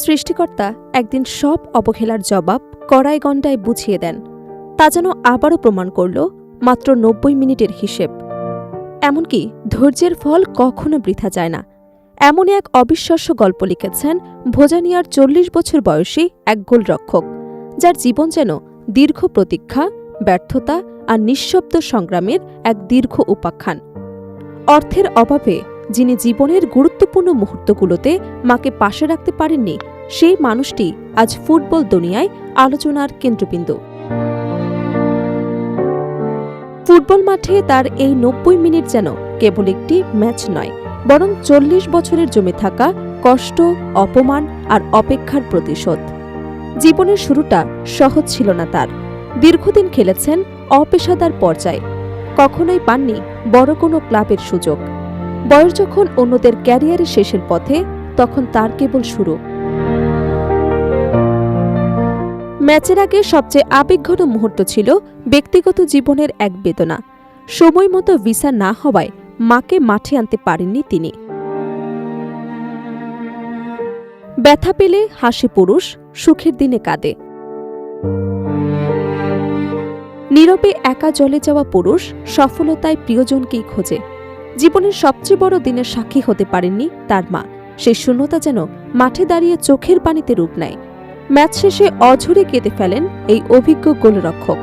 সৃষ্টিকর্তা একদিন সব অবহেলার জবাব কড়াই গণ্ডায় বুঝিয়ে দেন। তা যেন আবারও প্রমাণ করল মাত্র ৯০ মিনিটের হিসেব। এমনকি ধৈর্যের ফল কখনো বৃথা যায় না। এমনই এক অবিশ্বাস্য গল্প লিখেছেন ভোজানিয়ার ৪০ বছর বয়সী এক গোলরক্ষক, যার জীবন যেন দীর্ঘ প্রতীক্ষা, ব্যর্থতা আর নিঃশব্দ সংগ্রামের এক দীর্ঘ উপাখ্যান। অর্থের অভাবে যিনি জীবনের গুরুত্বপূর্ণ মুহূর্তগুলোতে মাকে পাশে রাখতে পারেননি, সেই মানুষটি আজ ফুটবল দুনিয়ায় আলোচনার কেন্দ্রবিন্দু। ফুটবল মাঠে তার এই ৯০ মিনিট যেন কেবল একটি ম্যাচ নয়, বরং ৪০ বছরের জমে থাকা কষ্ট, অপমান আর অপেক্ষার প্রতিশোধ। জীবনের শুরুটা সহজ ছিল না তার। দীর্ঘদিন খেলেছেন অপেশাদার পর্যায়ে, কখনোই পাননি বড় কোনো ক্লাবের সুযোগ। বয়স যখন অন্যদের ক্যারিয়ারের শেষের পথে, তখন তার কেবল শুরু। ম্যাচের আগে সবচেয়ে আবেগঘন মুহূর্ত ছিল ব্যক্তিগত জীবনের এক বেদনা। সময় মতো ভিসা না হওয়ায় মাকে মাঠে আনতে পারেননি তিনি। ব্যথা পেলে হাসে পুরুষ, সুখের দিনে কাঁদে। নীরবে একা জ্বলে যাওয়া পুরুষ সফলতায় প্রিয়জনকেই খোঁজে। জীবনের সবচেয়ে বড় দিনের সাক্ষী হতে পারেননি তার মা। সেই শূন্যতা যেন মাঠে দাঁড়িয়ে চোখের পানিতে রূপ নেয়। ম্যাচ শেষে অঝরে কেঁদে ফেলেন এই অভিজ্ঞ গোলরক্ষক,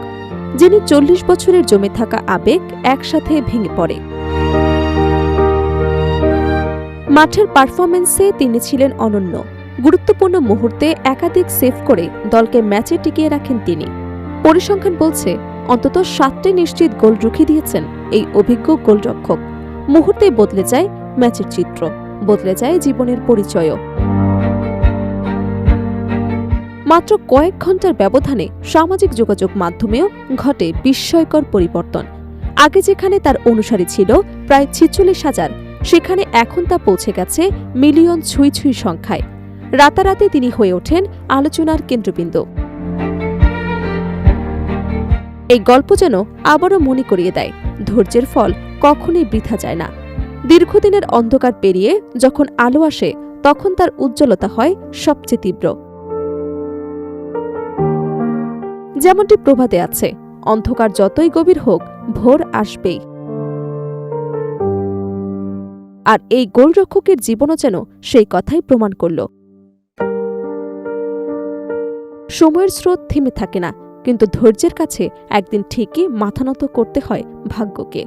যিনি ৪০ বছরের জমে থাকা আবেগ একসাথে ভেঙে পড়ে। মাঠের পারফরম্যান্সে তিনি ছিলেন অনন্য। গুরুত্বপূর্ণ মুহূর্তে একাধিক সেভ করে দলকে ম্যাচে টিকিয়ে রাখেন তিনি। পরিসংখ্যান বলছে অন্তত ৭টি নিশ্চিত গোল রুখে দিয়েছেন এই অভিজ্ঞ গোলরক্ষক। মুহূর্তে বদলে যায় ম্যাচের চিত্র, বদলে যায় জীবনের পরিচয়ও। মাত্র কয়েক ঘন্টার ব্যবধানে সামাজিক যোগাযোগ মাধ্যমেও ঘটে বিস্ময়কর পরিবর্তন। আগে যেখানে তার অনুসারী ছিল প্রায় ৪৬,০০০, সেখানে এখন তা পৌঁছে গেছে মিলিয়ন ছুঁই ছুঁই সংখ্যায়। রাতারাতি তিনি হয়ে ওঠেন আলোচনার কেন্দ্রবিন্দু। এই গল্প যেন আবারও মনে করিয়ে দেয়, ধৈর্যের ফল কখনোই বৃথা যায় না। দীর্ঘদিনের অন্ধকার পেরিয়ে যখন আলো আসে, তখন তার উজ্জ্বলতা হয় সবচেয়ে তীব্র। যেমনটি প্রভাতে আছে, অন্ধকার যতই গভীর হোক, ভোর আসবেই। আর এই গোলরক্ষকের জীবনও যেন সেই কথাই প্রমাণ করল। সময়ের স্রোত থেমে থাকে না, কিন্তু ধৈর্যের কাছে একদিন ঠিকই মাথা নত করতে হয় ভাগ্যকে।